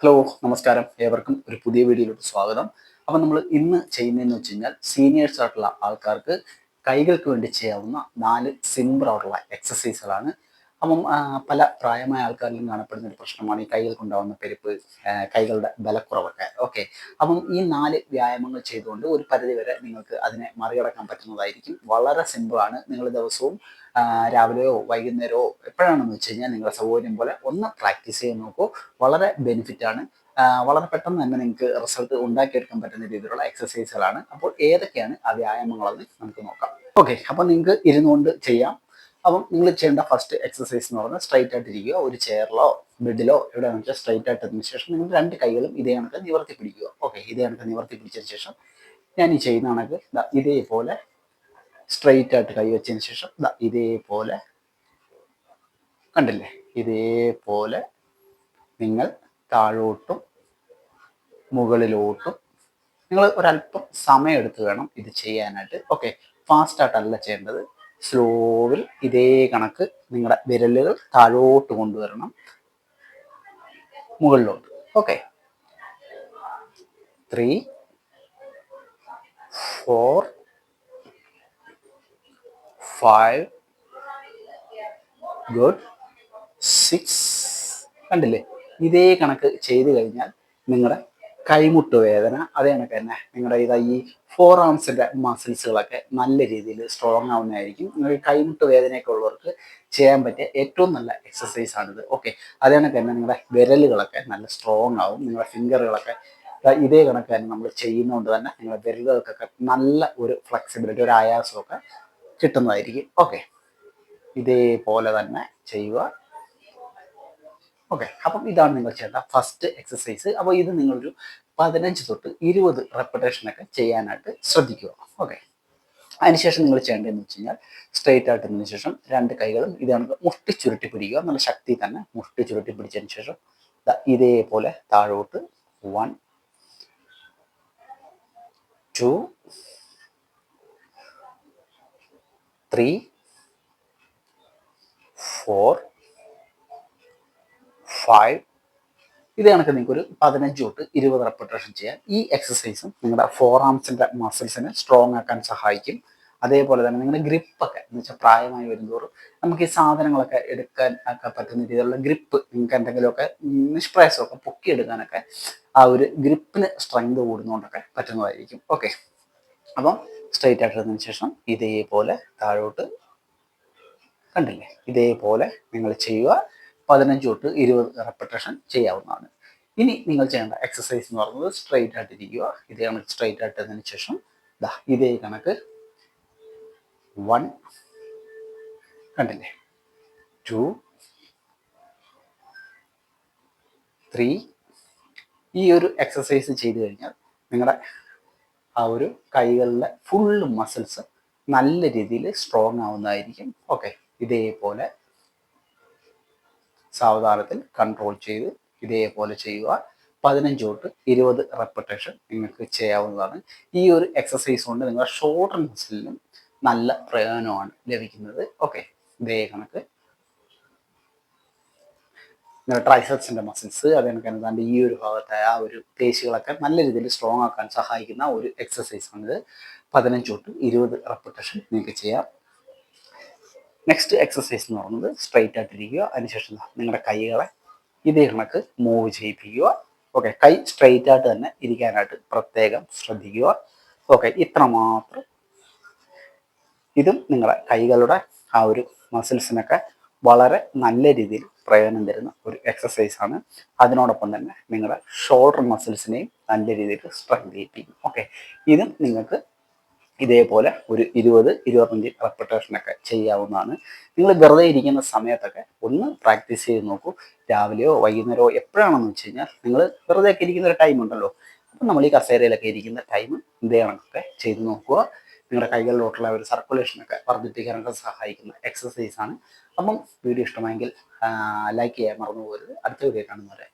Hello നമസ്കാരം, ഏവർക്കും ഒരു പുതിയ വീഡിയോയിലോട്ട് സ്വാഗതം. അപ്പം നമ്മൾ ഇന്ന് ചെയ്യുന്നതെന്ന് വെച്ച് കഴിഞ്ഞാൽ സീനിയേഴ്സ് ആയിട്ടുള്ള ആൾക്കാർക്ക് കൈകൾക്ക് വേണ്ടി ചെയ്യാവുന്ന 4 സിമ്പിൾ ആയിട്ടുള്ള എക്സസൈസുകളാണ്. അപ്പം പല പ്രായമായ ആൾക്കാരിലും കാണപ്പെടുന്ന ഒരു പ്രശ്നമാണ് ഈ കൈകൾക്കുണ്ടാകുന്ന പെരുപ്പ്, കൈകളുടെ ബലക്കുറവൊക്കെ. ഓക്കെ, അപ്പം ഈ 4 വ്യായാമങ്ങൾ ചെയ്തുകൊണ്ട് ഒരു പരിധിവരെ നിങ്ങൾക്ക് അതിനെ മറികടക്കാൻ പറ്റുന്നതായിരിക്കും. വളരെ സിമ്പിളാണ്. നിങ്ങൾ ദിവസവും രാവിലെയോ വൈകുന്നേരമോ എപ്പോഴാണെന്ന് വെച്ച് കഴിഞ്ഞാൽ നിങ്ങളുടെ സൗകര്യം പോലെ ഒന്ന് പ്രാക്ടീസ് ചെയ്ത് നോക്കൂ. വളരെ ബെനിഫിറ്റാണ്. വളരെ പെട്ടെന്ന് തന്നെ നിങ്ങൾക്ക് റിസൾട്ട് ഉണ്ടാക്കിയെടുക്കാൻ പറ്റുന്ന രീതിയിലുള്ള എക്സസൈസുകളാണ്. അപ്പോൾ ഏതൊക്കെയാണ് ആ വ്യായാമങ്ങളെന്ന് നമുക്ക് നോക്കാം. ഓക്കെ, അപ്പം നിങ്ങൾക്ക് ഇരുന്നുകൊണ്ട് ചെയ്യാം. അപ്പം നിങ്ങൾ ചെയ്യേണ്ട ഫസ്റ്റ് എക്സസൈസ് എന്ന് പറഞ്ഞാൽ സ്ട്രൈറ്റ് ആയിട്ട് ഇരിക്കുക. ഒരു ചെയറിലോ ബെഡിലോ എവിടെയാണെന്ന് വെച്ചാൽ സ്ട്രൈറ്റ് ആയിട്ടതിന് ശേഷം നിങ്ങൾ രണ്ട് കൈകളും ഇതേ കണക്ക് നിവർത്തി പിടിക്കുക. ഓക്കെ, ഇതേ കണക്ക് നിവർത്തി പിടിച്ചതിന് ശേഷം ഞാൻ ഈ ചെയ്യുന്ന കണക്ക് ഇതേപോലെ സ്ട്രൈറ്റ് ആയിട്ട് കൈ വെച്ചതിന് ശേഷം ഇതേപോലെ കണ്ടില്ലേ, ഇതേപോലെ നിങ്ങൾ താഴോട്ടും മുകളിലോട്ടും നിങ്ങൾ ഒരല്പം സമയം എടുത്ത് വേണം ഇത് ചെയ്യാനായിട്ട്. ഓക്കെ, ഫാസ്റ്റായിട്ടല്ല ചെയ്യേണ്ടത്, സ്ലോവിൽ ഇതേ കണക്ക് നിങ്ങളുടെ വിരലുകൾ താഴോട്ട് കൊണ്ടുവരണം, മുകളിലോട്ട്. Okay, 3 4 5 good 6. കണ്ടില്ലേ, ഇതേ കണക്ക് ചെയ്ത് കഴിഞ്ഞാൽ നിങ്ങളുടെ കൈമുട്ട് വേദന അതേ കണക്ക് തന്നെ നിങ്ങളുടെ ഈ ഫോർ ആംസിൻ്റെ മസിൽസുകളൊക്കെ നല്ല രീതിയിൽ സ്ട്രോങ് ആവുന്നതായിരിക്കും. നിങ്ങൾക്ക് കൈമുട്ട് വേദനയൊക്കെ ഉള്ളവർക്ക് ചെയ്യാൻ പറ്റിയ ഏറ്റവും നല്ല എക്സസൈസ് ആണിത്. ഓക്കെ, അതേ കണക്ക് തന്നെ നിങ്ങളുടെ വിരലുകളൊക്കെ നല്ല സ്ട്രോങ് ആവും. നിങ്ങളുടെ ഫിംഗറുകളൊക്കെ ഇതേ കണക്ക് തന്നെ നമ്മൾ ചെയ്യുന്നതുകൊണ്ട് തന്നെ നിങ്ങളുടെ വിരലുകൾക്കൊക്കെ നല്ല ഒരു ഫ്ലെക്സിബിലിറ്റി, ഒരു ആയാസമൊക്കെ കിട്ടുന്നതായിരിക്കും. ഓക്കെ, ഇതേപോലെ തന്നെ ചെയ്യുക. ഓക്കെ, അപ്പം ഇതാണ് നിങ്ങൾ ചെയ്യേണ്ട ഫസ്റ്റ് എക്സസൈസ്. അപ്പോൾ ഇത് നിങ്ങളൊരു 15 തൊട്ട് 20 റെപ്പിറ്റേഷനൊക്കെ ചെയ്യാനായിട്ട് ശ്രദ്ധിക്കുക. ഓക്കെ, അതിനുശേഷം നിങ്ങൾ ചെയ്യേണ്ടതെന്ന് വെച്ച് കഴിഞ്ഞാൽ സ്ട്രെയിറ്റ് ആയിട്ടതിന് ശേഷം രണ്ട് കൈകളും ഇതാണ് മുഷ്ടി ചുരുട്ടി പിടിക്കുക. നല്ല ശക്തി തന്നെ മുഷ്ടി ചുരുട്ടി പിടിച്ചതിന് ശേഷം ഇതേപോലെ താഴോട്ട് 1 2 3 4 5. ഇത് കണക്ക് നിങ്ങൾക്ക് ഒരു 15 തൊട്ട് 20 റെപ്പിറ്റേഷൻ ചെയ്യാം. ഈ എക്സസൈസും നിങ്ങളുടെ ഫോർ ആംസിൻ്റെ മസിൽസിനെ സ്ട്രോങ് ആക്കാൻ സഹായിക്കും. അതേപോലെ തന്നെ നിങ്ങളുടെ ഗ്രിപ്പൊക്കെ എന്ന് വെച്ചാൽ പ്രായമായി വരുന്നതോറും നമുക്ക് ഈ സാധനങ്ങളൊക്കെ എടുക്കാൻ ഒക്കെ പറ്റുന്ന രീതിയിലുള്ള ഗ്രിപ്പ്, നിങ്ങൾക്ക് എന്തെങ്കിലുമൊക്കെ നിഷ്പ്രയാസമൊക്കെ പൊക്കിയെടുക്കാനൊക്കെ ആ ഒരു ഗ്രിപ്പിന് സ്ട്രെങ്ത് കൂടുന്നതുകൊണ്ടൊക്കെ പറ്റുന്നതായിരിക്കും. ഓക്കെ, അപ്പം സ്ട്രെയിറ്റ് ആയിട്ടതിന് ശേഷം ഇതേപോലെ താഴോട്ട് കണ്ടില്ലേ, ഇതേപോലെ നിങ്ങൾ ചെയ്യുക. 15 തൊട്ട് 20 റെപ്പിറ്റേഷൻ ചെയ്യാവുന്നതാണ്. ഇനി നിങ്ങൾ ചെയ്യേണ്ട എക്സസൈസ് എന്ന് പറയുന്നത് സ്ട്രെയിറ്റ് ആയിട്ടിരിക്കുക. ഇതേ കണക്ക് സ്ട്രെയിറ്റ് ആയിട്ടതിന് ശേഷം ഇതേ കണക്ക് 1 കണ്ടില്ലേ, 2 3. ഈ ഒരു എക്സസൈസ് ചെയ്ത് കഴിഞ്ഞാൽ നിങ്ങളുടെ ആ ഒരു കൈകളിലെ ഫുള്ള് മസിൽസ് നല്ല രീതിയിൽ സ്ട്രോങ് ആവുന്നതായിരിക്കും. ഓക്കെ, ഇതേപോലെ സാവധാനത്തിൽ കൺട്രോൾ ചെയ്ത് ഇതേപോലെ ചെയ്യുക. 15 തൊട്ട് 20 റെപ്പിറ്റേഷൻ നിങ്ങൾക്ക് ചെയ്യാവുന്നതാണ്. ഈ ഒരു എക്സസൈസ് കൊണ്ട് നിങ്ങളുടെ ഷോൾഡർ മസിലിനും നല്ല പ്രയോജനമാണ് ലഭിക്കുന്നത്. ഓക്കെ, ഇതേ കണക്ക് നിങ്ങളുടെ ട്രൈസെപ്സിൻ്റെ മസിൽസ് അതേ കണക്ക് തന്നെ ഈ ഒരു ഭാഗത്തെ ആ ഒരു പേശികളൊക്കെ നല്ല രീതിയിൽ സ്ട്രോങ് ആക്കാൻ സഹായിക്കുന്ന ഒരു എക്സസൈസാണിത്. 15 തൊട്ട് 20 റെപ്പിറ്റേഷൻ നിങ്ങൾക്ക് ചെയ്യാം. നെക്സ്റ്റ് എക്സസൈസ് എന്ന് പറയുന്നത് സ്ട്രെയിറ്റ് ആയിട്ടിരിക്കുക. അതിനുശേഷം നിങ്ങളുടെ കൈകളെ ഇതേ കണക്ക് മൂവ് ചെയ്യിപ്പിക്കുക. ഓക്കെ, കൈ സ്ട്രെയിറ്റ് ആയിട്ട് തന്നെ ഇരിക്കാനായിട്ട് പ്രത്യേകം ശ്രദ്ധിക്കുക. ഓക്കെ, ഇത്ര മാത്രം. ഇതും നിങ്ങളുടെ കൈകളുടെ ആ ഒരു മസിൽസിനൊക്കെ വളരെ നല്ല രീതിയിൽ പ്രയോജനം തരുന്ന ഒരു എക്സസൈസാണ്. അതിനോടൊപ്പം തന്നെ നിങ്ങളുടെ ഷോൾഡർ മസിൽസിനെയും നല്ല രീതിയിൽ സ്ട്രെങ്ത് ചെയ്യിപ്പിക്കും. ഓക്കെ, ഇതും നിങ്ങൾക്ക് ഇതേപോലെ ഒരു 20-25 റെപ്പിറ്റേഷനൊക്കെ ചെയ്യാവുന്നതാണ്. നിങ്ങൾ വെറുതെ ഇരിക്കുന്ന സമയത്തൊക്കെ ഒന്ന് പ്രാക്ടീസ് ചെയ്ത് നോക്കൂ. രാവിലെയോ വൈകുന്നേരമോ എപ്പോഴാണെന്ന് വെച്ച് കഴിഞ്ഞാൽ നിങ്ങൾ വെറുതെ ഒക്കെ ഇരിക്കുന്ന ഒരു ടൈം ഉണ്ടല്ലോ, അപ്പം നമ്മൾ ഈ കസേരയിലൊക്കെ ഇരിക്കുന്ന ടൈം ഇതേ കണക്കൊക്കെ ചെയ്ത് നോക്കുക. നിങ്ങളുടെ കൈകളിലോട്ടുള്ള ഒരു സർക്കുലേഷനൊക്കെ വർദ്ധിപ്പിക്കാനൊക്കെ സഹായിക്കുന്ന എക്സസൈസാണ്. അപ്പം വീഡിയോ ഇഷ്ടമായെങ്കിൽ ലൈക്ക് ചെയ്യാൻ മറന്നു പോകരുത്. അടുത്ത വീഡിയോ കാണുന്നവരെ